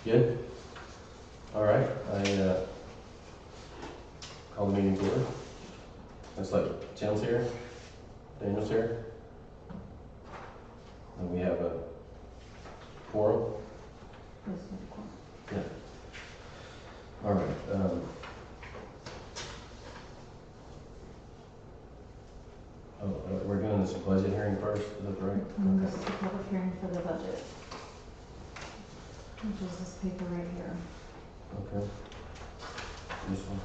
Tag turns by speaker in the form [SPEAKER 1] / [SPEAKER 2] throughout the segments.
[SPEAKER 1] Good? All right, I call the meeting to order. Looks like Jim's here, Daniel's here. And we have a quorum. Yeah. All right. We're doing this budget hearing first, is that right?
[SPEAKER 2] This is the public hearing for the budget, which is this paper right here.
[SPEAKER 1] Okay. This one.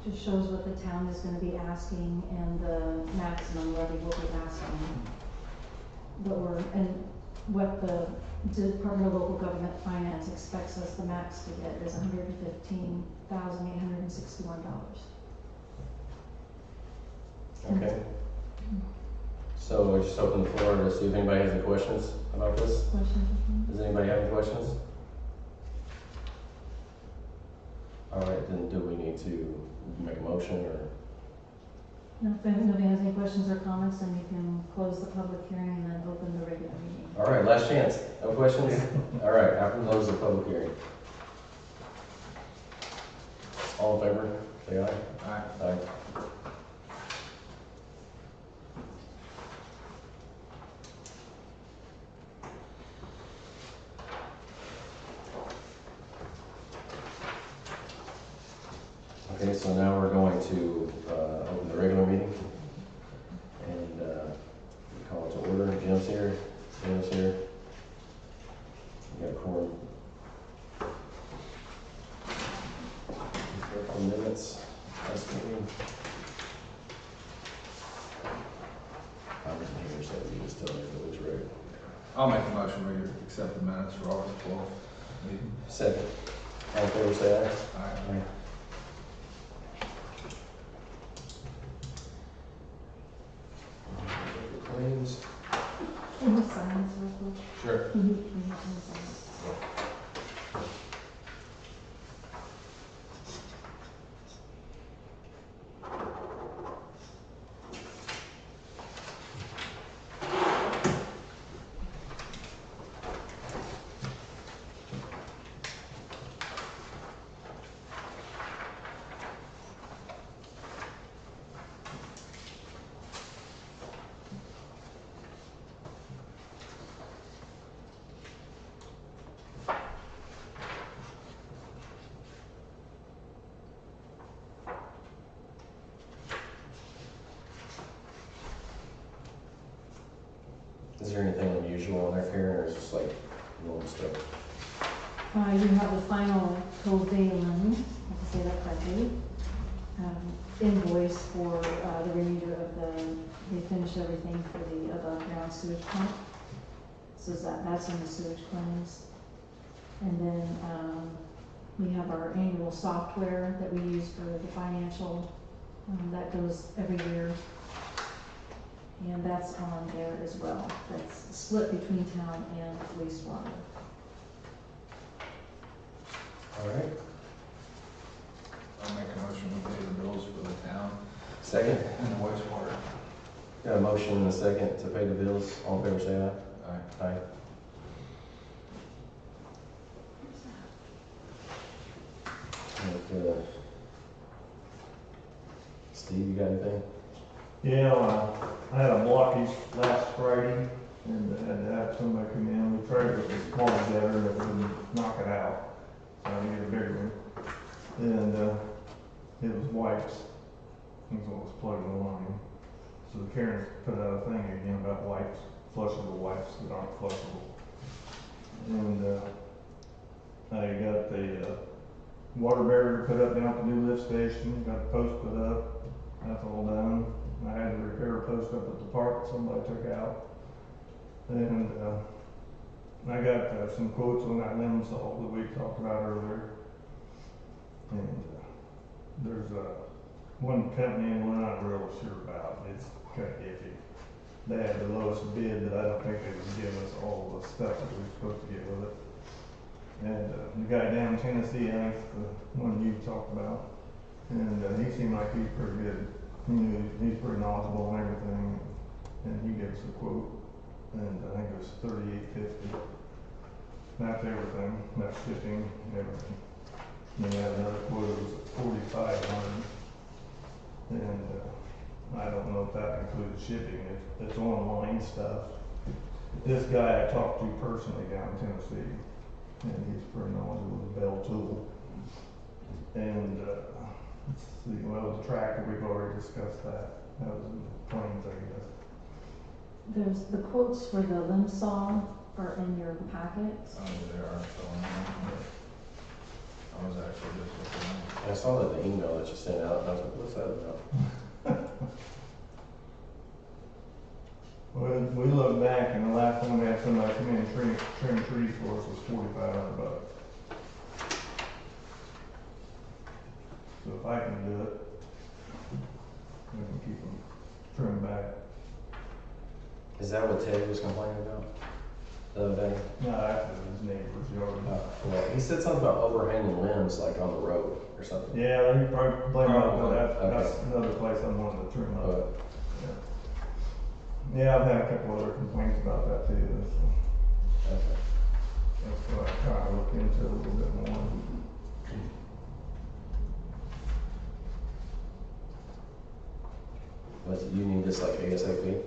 [SPEAKER 2] Just shows what the town is gonna be asking and the maximum levy will be asking. And what the Department of Local Government Finance expects us the max to get is $115,861.
[SPEAKER 1] Okay. So I just open the floor to see if anybody has any questions about this.
[SPEAKER 2] Questions?
[SPEAKER 1] Does anybody have any questions? All right, then do we need to make a motion or?
[SPEAKER 2] No, if nobody has any questions or comments, then you can close the public hearing and then open the regular meeting.
[SPEAKER 1] All right, last chance. No questions? All right, after we close the public hearing. All in favor, say aye.
[SPEAKER 3] Aye.
[SPEAKER 1] Aye. Okay, so now we're going to open the regular meeting. And we call it to order. Jim's here, Daniel's here. We got a quorum. A couple minutes, last meeting. I wasn't here, so you just tell me if it looks right.
[SPEAKER 3] I'll make a motion we accept the minutes for August 12th meeting.
[SPEAKER 1] Second. All in favor, say aye.
[SPEAKER 3] Aye.
[SPEAKER 1] Claims.
[SPEAKER 2] Can you sign this real quick?
[SPEAKER 1] Sure.
[SPEAKER 2] Can you sign this?
[SPEAKER 1] Is there anything unusual in there, Karen, or is it just like normal stuff?
[SPEAKER 2] You have the final Covalent, I can say that correctly, invoice for the remainder of they finished everything for the above ground sewage pump. So that's in the sewage claims. And then we have our annual software that we use for the financial, that goes every year. And that's on there as well. That's split between town and wastewater.
[SPEAKER 1] All right.
[SPEAKER 3] I'll make a motion we pay the bills for the town
[SPEAKER 1] Second.
[SPEAKER 3] and the wastewater.
[SPEAKER 1] Got a motion and a second to pay the bills. All in favor, say aye.
[SPEAKER 3] Aye.
[SPEAKER 1] Aye. And, Steve, you got anything?
[SPEAKER 4] Yeah, I had a blockage last Friday and had to have somebody come in. We tried to put this small together and it wouldn't knock it out. So I needed a bigger one. And it was wipes. That's what was plugging the line. So Karen put out a thing again about wipes, flushable wipes that aren't flushable. And I got the water barrier put up down at the new lift station, got the post put up. That's all done. I had to repair a post up at the park that somebody took out. And I got some quotes on that limb saw that we talked about earlier. And there's one company and one I'm not real sure about. It's kind of iffy. They had the lowest bid, but I don't think they would give us all the stuff that we were supposed to get with it. And the guy down in Tennessee, I think the one you talked about, and he seemed like he's pretty good. He's pretty knowledgeable and everything, and he gave us a quote, and I think it was $38.50. That's everything, that's shipping, everything. Then we had another quote, it was $4,500. And, I don't know if that includes shipping, it's online stuff. This guy I talked to personally down in Tennessee, and he's pretty knowledgeable with Bell tool. And, let's see, well, the tractor, we've already discussed that, that was in the plains, I guess.
[SPEAKER 2] There's the quotes for the limb saw are in your packet.
[SPEAKER 3] Oh, there are, so I was actually just looking
[SPEAKER 1] I saw that in the email that you sent out, and I was like, what's that about?
[SPEAKER 4] Well, we looked back, and the last one we had somebody come in and trim trees for us was $4,500. So if I can do it, we can keep them trimmed back.
[SPEAKER 1] Is that what Ted was complaining about the other day?
[SPEAKER 4] No, that's his neighbor's yard.
[SPEAKER 1] Well, he said something about overhanging limbs, like on the road or something.
[SPEAKER 4] Yeah, he probably complained about
[SPEAKER 3] Probably.
[SPEAKER 4] that.
[SPEAKER 1] Okay.
[SPEAKER 4] That's another place I wanted to trim up.
[SPEAKER 1] But
[SPEAKER 4] Yeah, I've had a couple other complaints about that too, so
[SPEAKER 1] okay.
[SPEAKER 4] that's what I try to look into a little bit more.
[SPEAKER 1] But you need this like ASAP?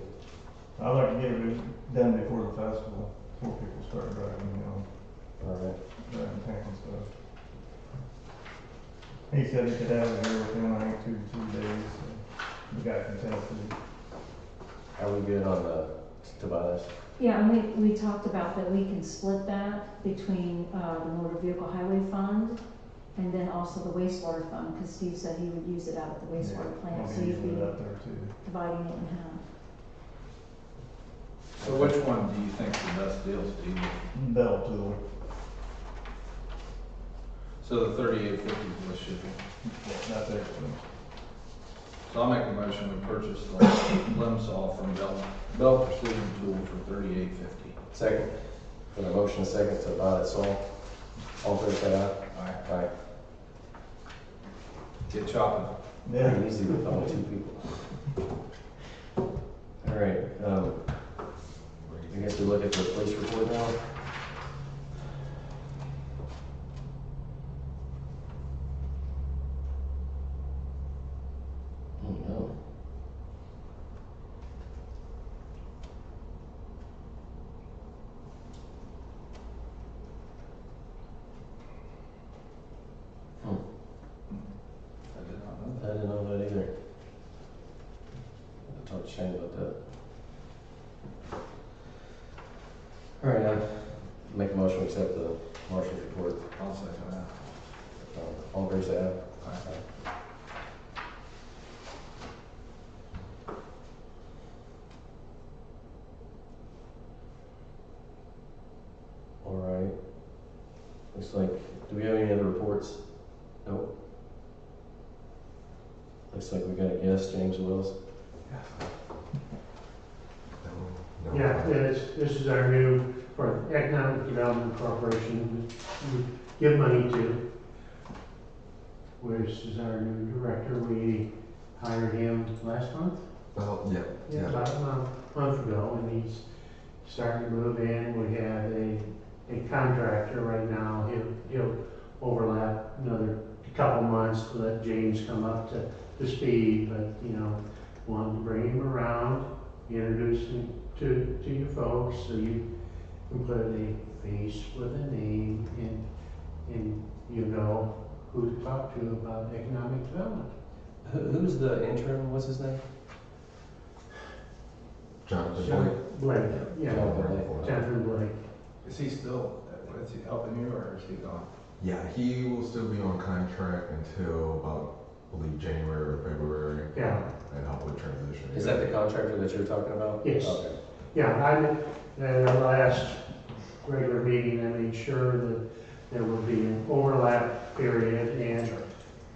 [SPEAKER 4] I'd like to get it done before the festival, before people start driving,
[SPEAKER 1] All right.
[SPEAKER 4] driving tank and stuff. He said he could have it here within, I think, 2 to 3 days, so the guy from Tennessee.
[SPEAKER 1] Are we good on the Tobias?
[SPEAKER 2] Yeah, and we talked about that we can split that between, the motor vehicle highway fund and then also the wastewater fund, because Steve said he would use it out at the wastewater
[SPEAKER 4] Yeah,
[SPEAKER 2] plant,
[SPEAKER 4] I'll
[SPEAKER 2] so
[SPEAKER 4] be
[SPEAKER 2] you'd
[SPEAKER 4] using
[SPEAKER 2] be
[SPEAKER 4] it up there too.
[SPEAKER 2] dividing it in half.
[SPEAKER 3] So which one do you think's the best deal, Steve?
[SPEAKER 4] Bell tool.
[SPEAKER 3] So the 3850 was shipping.
[SPEAKER 4] Yeah, that's excellent.
[SPEAKER 3] So I'll make a motion to purchase the limb saw from Bell Precision Tool for $38.50.
[SPEAKER 1] Second. For the motion and second to buy that saw. All in favor, say aye.
[SPEAKER 3] Aye.
[SPEAKER 1] Aye.
[SPEAKER 3] Get chopping.
[SPEAKER 4] Yeah.
[SPEAKER 1] Pretty easy with only 2 people. All right, I guess we look at the police report now. Oh, no.
[SPEAKER 3] I did not know
[SPEAKER 1] I didn't know that either. I talked to Shane about that. All right, make a motion to accept the marshal's report.
[SPEAKER 3] that. I'll second that.
[SPEAKER 1] All in favor, say aye.
[SPEAKER 3] Aye.
[SPEAKER 1] All right. Looks like, do we have any other reports? Nope. Looks like we got a guest, James Willis.
[SPEAKER 5] Yeah, this is our new, for Economic Development Corporation, we give money to, which is our new director. We hired him last month?
[SPEAKER 6] Well, yeah.
[SPEAKER 5] About a month ago, and he's starting to move in. We have a contractor right now. He'll overlap another couple months to let James come up to speed, but, wanted to bring him around, introduce him to you folks, so you can put a face with a name, and you know who to talk to about economic development.
[SPEAKER 1] Who's the interim, what's his name?
[SPEAKER 6] Jonathan Blake.
[SPEAKER 5] Blake, yeah,
[SPEAKER 1] Jonathan Blake.
[SPEAKER 5] Jonathan Blake.
[SPEAKER 3] Is he still, is he helping you or is he gone?
[SPEAKER 6] Yeah, he will still be on contract until about, I believe, January or February.
[SPEAKER 5] Yeah.
[SPEAKER 6] And help with transition.
[SPEAKER 1] Is that the contractor that you're talking about?
[SPEAKER 5] Yes.
[SPEAKER 1] Okay.
[SPEAKER 5] Yeah, at our last regular meeting, I made sure that there would be an overlap period, and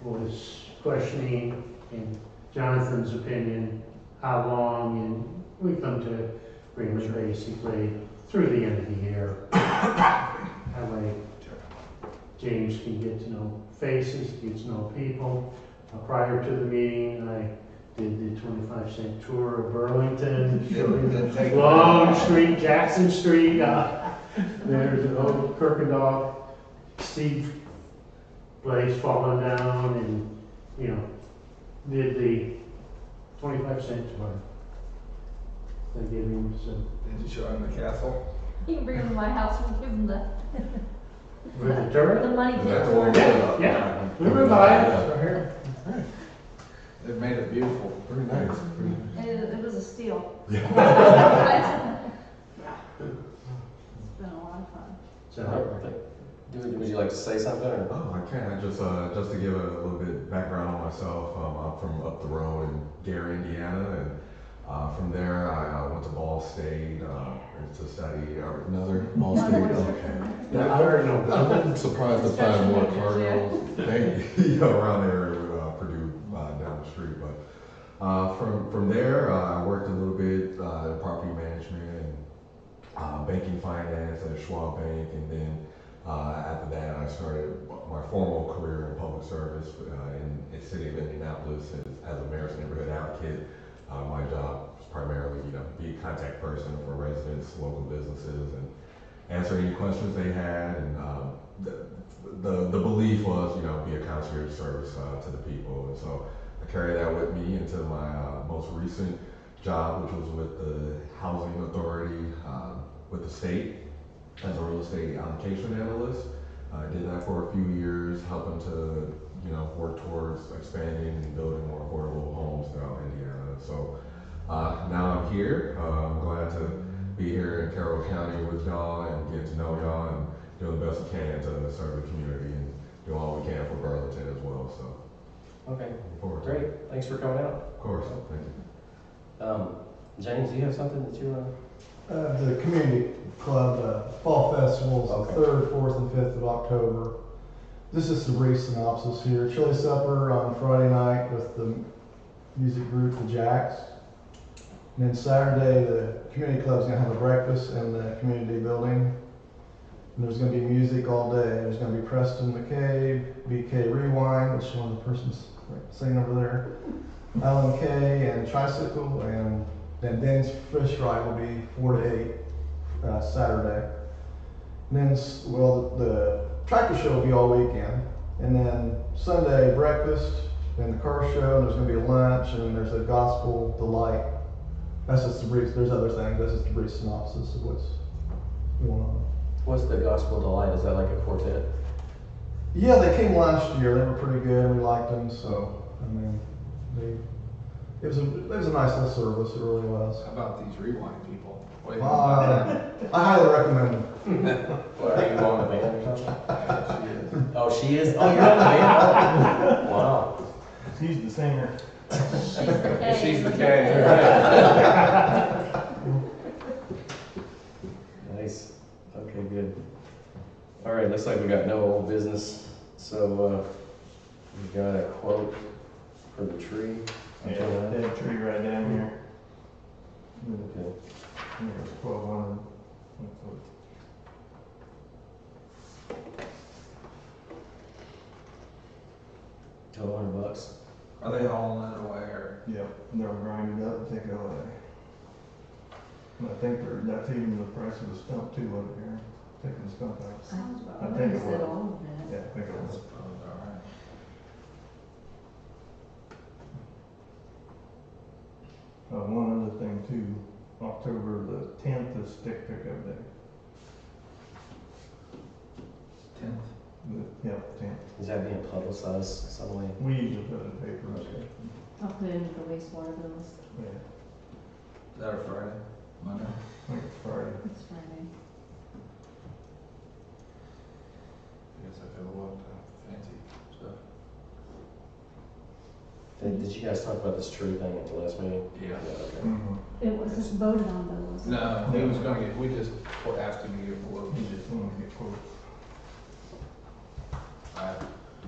[SPEAKER 5] was questioning, in Jonathan's opinion, how long, and we come to agreement basically through the end of the year. That way James can get to know faces, get to know people. Prior to the meeting, I did the 25-cent tour of Burlington, showing
[SPEAKER 3] Didn't take
[SPEAKER 5] Long Street, Jackson Street, There's an old Kirkendall Steve place falling down and, you know, did the 25 cents worth. They give him some,
[SPEAKER 3] Did you show him the castle?
[SPEAKER 7] You can bring them to my house and give them
[SPEAKER 5] with the
[SPEAKER 7] the
[SPEAKER 5] turret.
[SPEAKER 7] money
[SPEAKER 6] Is
[SPEAKER 7] pit
[SPEAKER 6] that the
[SPEAKER 7] for
[SPEAKER 6] one?
[SPEAKER 7] it.
[SPEAKER 5] Yeah, we were by it, right here.
[SPEAKER 3] They've made it beautiful.
[SPEAKER 6] Pretty nice, pretty nice.
[SPEAKER 7] It was a steal.
[SPEAKER 6] Yeah.
[SPEAKER 7] It's been a lot of fun.
[SPEAKER 5] So,
[SPEAKER 1] Would you like to say something, or?
[SPEAKER 6] Oh, I can. I just to give a little bit background on myself. I'm from up the road in Gary, Indiana, and from there I went to Ball State to study another Ball State. Okay. I'm surprised to find more Cardinals. Around there with Purdue down the street, but from there I worked a little bit in property management and banking finance at Schwab Bank, and then. After that, I started my formal career in public service in the city of Indianapolis as a mayor's neighborhood advocate. My job was primarily, be a contact person for residents, local businesses, and answer any questions they had. And the belief was, be a concierge service to the people. And so I carried that with me into my most recent job, which was with the Housing Authority with the state. As a real estate allocation analyst. I did that for a few years, helping to, work towards expanding and building more affordable homes throughout Indiana. So now I'm here. I'm glad to be here in Carroll County with y'all and get to know y'all and doing the best we can to serve the community and do all we can for Burlington as well. So
[SPEAKER 1] Okay,
[SPEAKER 6] looking forward to it.
[SPEAKER 1] great, thanks for coming out.
[SPEAKER 6] Of course, thank you.
[SPEAKER 1] James, do you have something that you want?
[SPEAKER 8] The community club fall festival is
[SPEAKER 1] Okay.
[SPEAKER 8] the 3rd, 4th, and 5th of October. This is the brief synopsis here. Chili supper on Friday night with the music group The Jacks. And then Saturday, the community club's gonna have a breakfast in the community building. And there's gonna be music all day. There's gonna be Preston McCabe, BK Rewind, which is one of the persons singing over there, Alan Kay, and Tricycle, and then Dan's Fish Fry will be 4 to 8 Saturday. And then, the tractor show will be all weekend. And then Sunday, breakfast and the car show, and there's going to be a lunch, and there's a gospel delight. That's just the brief, there's other things, that's just a brief synopsis of what's going on.
[SPEAKER 1] What's the Gospel Delight? Is that like a quartet?
[SPEAKER 8] Yeah, they came last year, they were pretty good, we liked them, so, it was a nice little service, it really was.
[SPEAKER 3] How about these rewind people? What do you think about that?
[SPEAKER 8] I highly recommend them.
[SPEAKER 1] What, are you on the band or something?
[SPEAKER 3] Yeah, she is.
[SPEAKER 1] Oh, she is? Oh, you're on the band? Oh, wow.
[SPEAKER 4] He's the singer.
[SPEAKER 3] She's the K.
[SPEAKER 1] Nice. Okay, good. All right, looks like we got no old business. So, we got a quote for the tree.
[SPEAKER 4] Yeah, dead tree right down here.
[SPEAKER 1] Okay.
[SPEAKER 4] I think it's 1,200.
[SPEAKER 1] $1,200.
[SPEAKER 3] Are they hauling it away or?
[SPEAKER 4] Yep, they'll grind it up and take it away. And I think that's even the price of the stump too over here, taking the stump out.
[SPEAKER 7] Sounds
[SPEAKER 4] I
[SPEAKER 7] about
[SPEAKER 4] think
[SPEAKER 7] right.
[SPEAKER 4] it
[SPEAKER 7] Said
[SPEAKER 4] was.
[SPEAKER 7] all of it.
[SPEAKER 4] Yeah, I think it was.
[SPEAKER 3] Alright.
[SPEAKER 4] One other thing too, October the 10th is stick pickup day.
[SPEAKER 3] 10th.
[SPEAKER 4] Yep, 10th.
[SPEAKER 1] Is that being publicized some way?
[SPEAKER 4] We usually put it in the paper.
[SPEAKER 3] Okay.
[SPEAKER 2] I'll put it in the wastewater bills.
[SPEAKER 4] Yeah,
[SPEAKER 3] Is that a Friday? Monday?
[SPEAKER 4] I think it's Friday.
[SPEAKER 2] It's Friday.
[SPEAKER 3] I guess I feel a lot fancy stuff.
[SPEAKER 1] Did you guys talk about this tree thing at the last meeting?
[SPEAKER 3] Yeah.
[SPEAKER 1] Okay.
[SPEAKER 4] Mm-hmm.
[SPEAKER 2] It wasn't voted on though, was it?
[SPEAKER 3] No, he was gonna get, we just asked him to get quotes.
[SPEAKER 4] He just wanted to get quotes.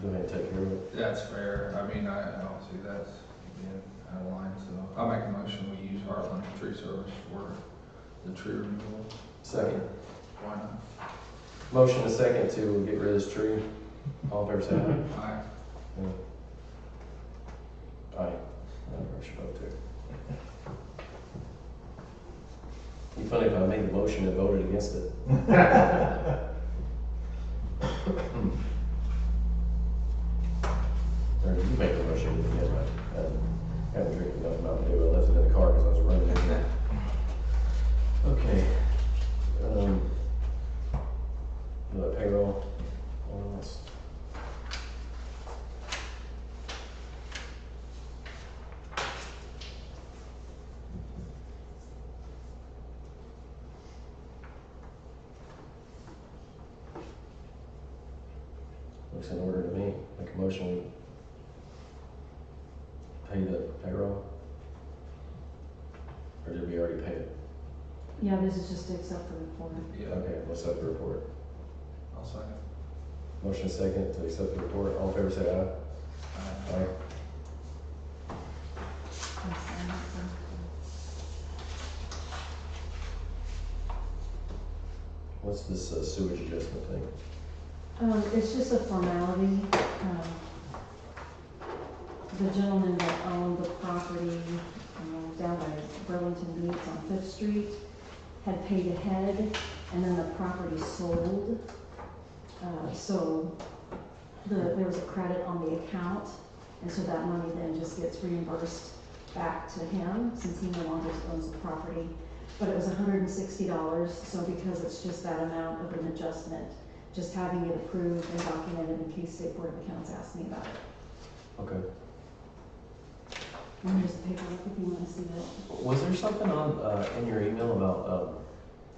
[SPEAKER 1] Go ahead and take care of it.
[SPEAKER 3] That's fair. I mean, I don't see that's being out of line, so I'll make a motion, we use Heartland Tree Service for the tree removal.
[SPEAKER 1] Second.
[SPEAKER 3] Why not?
[SPEAKER 1] Motion and second to get rid of this tree. All in favor, say aye.
[SPEAKER 3] Aye.
[SPEAKER 1] Aye. I should vote too. It'd be funny if I made the motion and voted against it. Or you make the motion, yeah, right. I haven't drinking enough Mountain Dew, I left it in the car because I was running in there. Okay. The payroll, let's. Looks in order to me, make a motion, we pay the payroll? Or did we already pay it?
[SPEAKER 2] Yeah, this is just to accept the report.
[SPEAKER 3] Yeah,
[SPEAKER 1] Okay, we'll accept the report.
[SPEAKER 3] I'll second.
[SPEAKER 1] Motion second to accept the report, all in favor say aye. Aye. What's this sewage adjustment thing?
[SPEAKER 2] It's just a formality. The gentleman that owned the property down by Burlington Beach on Fifth Street had paid ahead, and then the property sold. So there was a credit on the account, and so that money then just gets reimbursed back to him since he no longer owns the property. But it was $160, so because it's just that amount of an adjustment, just having it approved and documented in case State Board of Accounts asks me about it.
[SPEAKER 1] Okay.
[SPEAKER 2] And here's the paperwork if you want to see that.
[SPEAKER 1] Was there something on, in your email about,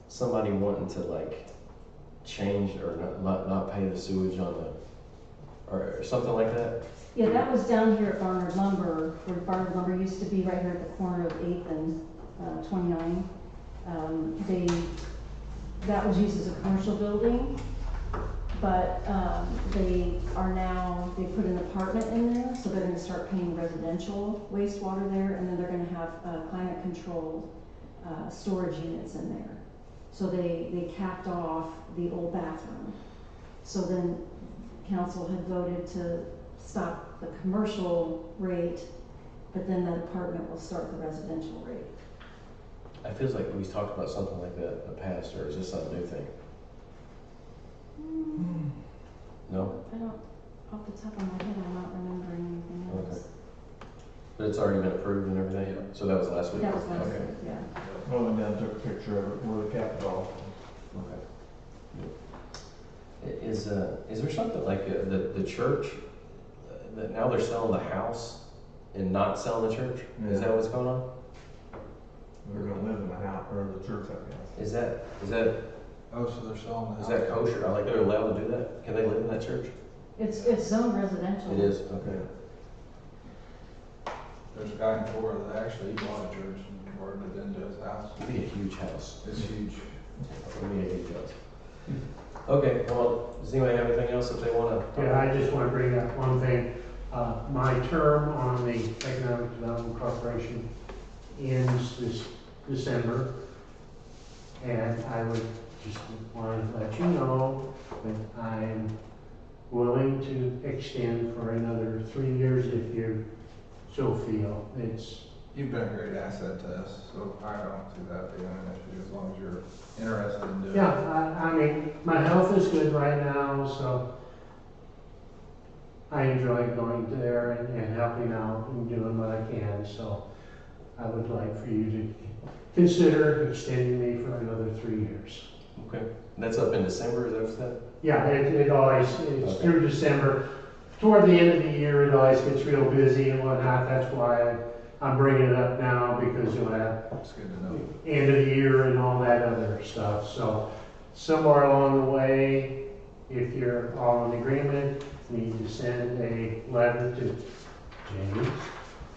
[SPEAKER 1] somebody wanting to like change or not pay the sewage on the, or something like that?
[SPEAKER 2] Yeah, that was down here at Barnard Lumber, where Barnard Lumber used to be right here at the corner of 8th and 29. That was used as a commercial building, but they put an apartment in there, so they're gonna start paying residential wastewater there, and then they're gonna have climate controlled storage units in there. So they capped off the old bathroom. So then council had voted to stop the commercial rate, but then that apartment will start the residential rate.
[SPEAKER 1] I feels like we've talked about something like that in the past, or is this a new thing? No?
[SPEAKER 2] I don't, off the top of my head, I'm not remembering anything else.
[SPEAKER 1] Okay. But it's already been approved and everything?
[SPEAKER 3] Yeah.
[SPEAKER 1] So that was last week?
[SPEAKER 2] That was last
[SPEAKER 1] Okay.
[SPEAKER 2] week, yeah.
[SPEAKER 4] I went down and took a picture of it where the cap is off.
[SPEAKER 1] Okay. Is there something like the church, that now they're selling the house and not selling the church? Is
[SPEAKER 4] Yeah.
[SPEAKER 1] that what's going on?
[SPEAKER 4] They're gonna live in the house, or the church, I guess.
[SPEAKER 1] Is that
[SPEAKER 3] Oh, so they're selling the house?
[SPEAKER 1] is that kosher? Like they're allowed to do that? Can they live in that church?
[SPEAKER 2] It's zoned residential.
[SPEAKER 1] It is, okay.
[SPEAKER 3] There's a guy in Florida that actually bought a church and converted it into his house.
[SPEAKER 1] It'd be a huge house.
[SPEAKER 3] It's huge.
[SPEAKER 1] It'd be a huge house. Okay, well, does anybody have anything else that they wanna?
[SPEAKER 5] Yeah, I just want to bring up one thing. My term on the Economic Development Corporation ends this December. And I would just want to let you know that I'm willing to extend for another 3 years if you so feel.
[SPEAKER 3] You've been a great asset to us, so I don't see that being an issue as long as you're interested in doing it.
[SPEAKER 5] Yeah, I mean, my health is good right now, so I enjoy going there and helping out and doing what I can. So I would like for you to consider extending me for another 3 years.
[SPEAKER 1] Okay, that's up in December, is that what you said?
[SPEAKER 5] Yeah, it's
[SPEAKER 1] Okay.
[SPEAKER 5] through December. Toward the end of the year, it always gets real busy and whatnot. That's why I'm bringing it up now, because you'll have
[SPEAKER 3] It's good to know.
[SPEAKER 5] end of the year and all that other stuff. So somewhere along the way, if you're all in agreement, you need to send a letter to James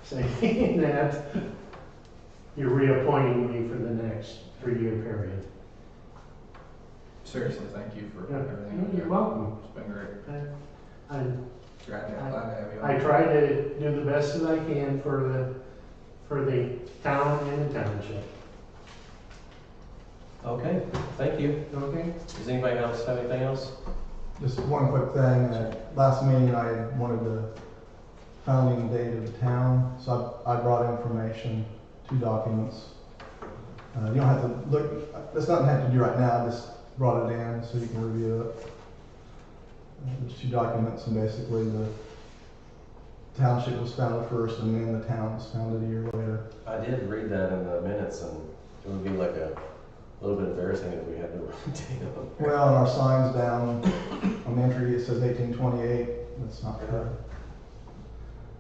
[SPEAKER 5] saying that you're reappointing me for the next 3-year period.
[SPEAKER 3] Seriously, thank you for
[SPEAKER 5] Yeah,
[SPEAKER 3] everything.
[SPEAKER 5] you're welcome.
[SPEAKER 3] It's been great.
[SPEAKER 5] I
[SPEAKER 3] Glad to have you on.
[SPEAKER 5] I try to do the best that I can for the town and the township.
[SPEAKER 1] Okay, thank you.
[SPEAKER 5] Okay?
[SPEAKER 1] Does anybody else have anything else?
[SPEAKER 8] Just one quick thing, last meeting I wanted the founding date of the town, so I brought information, 2 documents. You don't have to look, there's nothing I have to do right now, I just brought it in so you can review it. There's 2 documents, and basically the township was founded first, and then the town was founded a year later.
[SPEAKER 1] I did read that in the minutes, and it would be like a little bit embarrassing if we had to rotate them.
[SPEAKER 8] Well, and our signs down on the entry, it says 1828, that's not correct.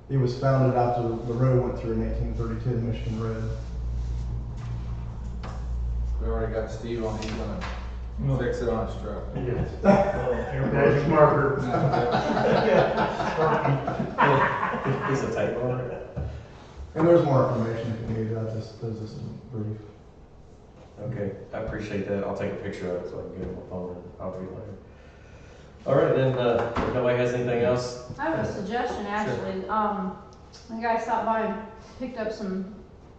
[SPEAKER 8] It was founded after the road went through in 1832, the Michigan Road.
[SPEAKER 3] We already got Steve on, he's gonna fix it on his truck.
[SPEAKER 5] Yes.
[SPEAKER 4] Everybody's
[SPEAKER 5] Magic marker.
[SPEAKER 1] He's a type owner.
[SPEAKER 8] And there's more information if you need, there's just a brief.
[SPEAKER 1] Okay, I appreciate that. I'll take a picture of it so I can get it on my phone and I'll read it later. All right, then, if nobody has anything else,
[SPEAKER 7] I have a suggestion, actually. The guy stopped by and picked up some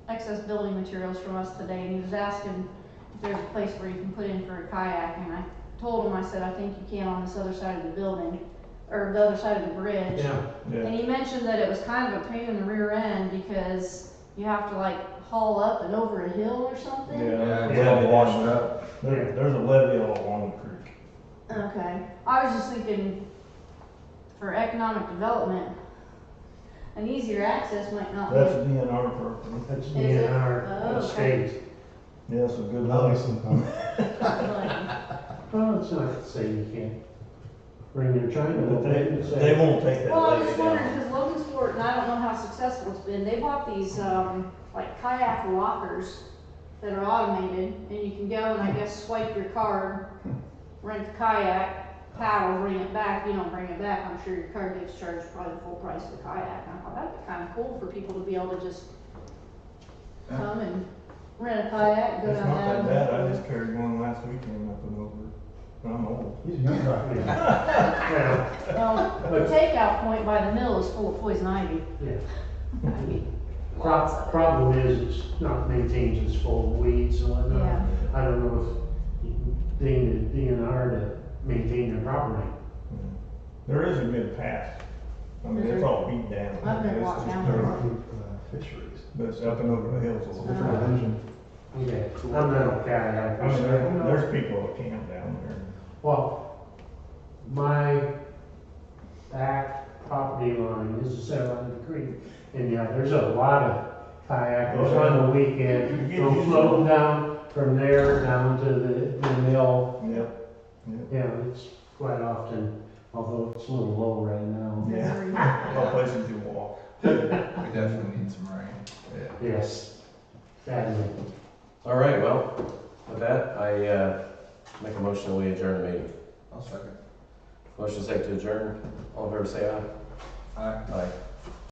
[SPEAKER 7] excess building materials from us today, and he was asking if there's a place where you can put in for a kayak, and I told him, I said, I think you can on this other side of the building, or the other side of the bridge.
[SPEAKER 5] Yeah.
[SPEAKER 7] And he mentioned that it was kind of a pain in the rear end because you have to like haul up and over a hill or something.
[SPEAKER 3] Yeah, it's
[SPEAKER 4] Yeah,
[SPEAKER 3] all washed up.
[SPEAKER 4] There's a levee all along the creek.
[SPEAKER 7] Okay, I was just thinking for economic development, an easier access might not
[SPEAKER 4] That's
[SPEAKER 7] be.
[SPEAKER 4] a DNR property.
[SPEAKER 5] That's
[SPEAKER 7] Is
[SPEAKER 5] in
[SPEAKER 7] it?
[SPEAKER 5] our
[SPEAKER 7] Oh, okay.
[SPEAKER 5] state.
[SPEAKER 4] Yeah, it's a good
[SPEAKER 8] That'll be
[SPEAKER 4] levee.
[SPEAKER 8] some fun.
[SPEAKER 5] Well, it's not to say you can't bring your China
[SPEAKER 4] But
[SPEAKER 5] with it and say.
[SPEAKER 4] they won't take that
[SPEAKER 7] Well, I was
[SPEAKER 4] levee
[SPEAKER 7] just wondering,
[SPEAKER 4] down.
[SPEAKER 7] because Logansport, and I don't know how successful it's been, they bought these, like kayak lockers that are automated, and you can go and I guess swipe your card, rent the kayak, paddle, bring it back. If you don't bring it back, I'm sure your card gets charged probably the full price of the kayak. And I thought that'd be kind of cool for people to be able to just come and rent a kayak, go
[SPEAKER 4] It's
[SPEAKER 7] down
[SPEAKER 4] not that bad, I
[SPEAKER 7] that.
[SPEAKER 4] just carried one last weekend up and over. I'm old.
[SPEAKER 8] He's a young guy.
[SPEAKER 5] Yeah.
[SPEAKER 7] Well, the takeout point by the mill is full of poison ivy.
[SPEAKER 5] Yeah.
[SPEAKER 7] I mean, lots of it.
[SPEAKER 5] Problem is, it's not maintained, it's full of weeds and whatnot.
[SPEAKER 7] Yeah.
[SPEAKER 5] I don't know if you can ding the DNR to maintain their property.
[SPEAKER 4] There is a good path. I mean, it's all beat down.
[SPEAKER 7] I've never
[SPEAKER 4] It's
[SPEAKER 7] walked
[SPEAKER 4] just
[SPEAKER 7] down
[SPEAKER 8] They're
[SPEAKER 4] dirt,
[SPEAKER 8] not good for fisheries.
[SPEAKER 4] But it's up and over the hills a little
[SPEAKER 8] Different
[SPEAKER 4] bit.
[SPEAKER 8] division.
[SPEAKER 5] Okay, I'm not a kayak.
[SPEAKER 4] I mean, there's people that camp down there.
[SPEAKER 5] Well, my back property line is the center line of the creek. And yeah, there's a lot of kayakers on the weekend, go floating down from there down to the mill.
[SPEAKER 4] Yep.
[SPEAKER 5] Yeah, it's quite often, although it's a little low right now.
[SPEAKER 4] Yeah. No places to walk.
[SPEAKER 3] We definitely need some rain.
[SPEAKER 5] Yes, sadly.
[SPEAKER 1] all right, well, with that, I, make a motion that we adjourn the meeting.
[SPEAKER 3] I'll second.
[SPEAKER 1] Motion second to adjourn. All in favor, say aye.
[SPEAKER 3] Aye.
[SPEAKER 1] Aye.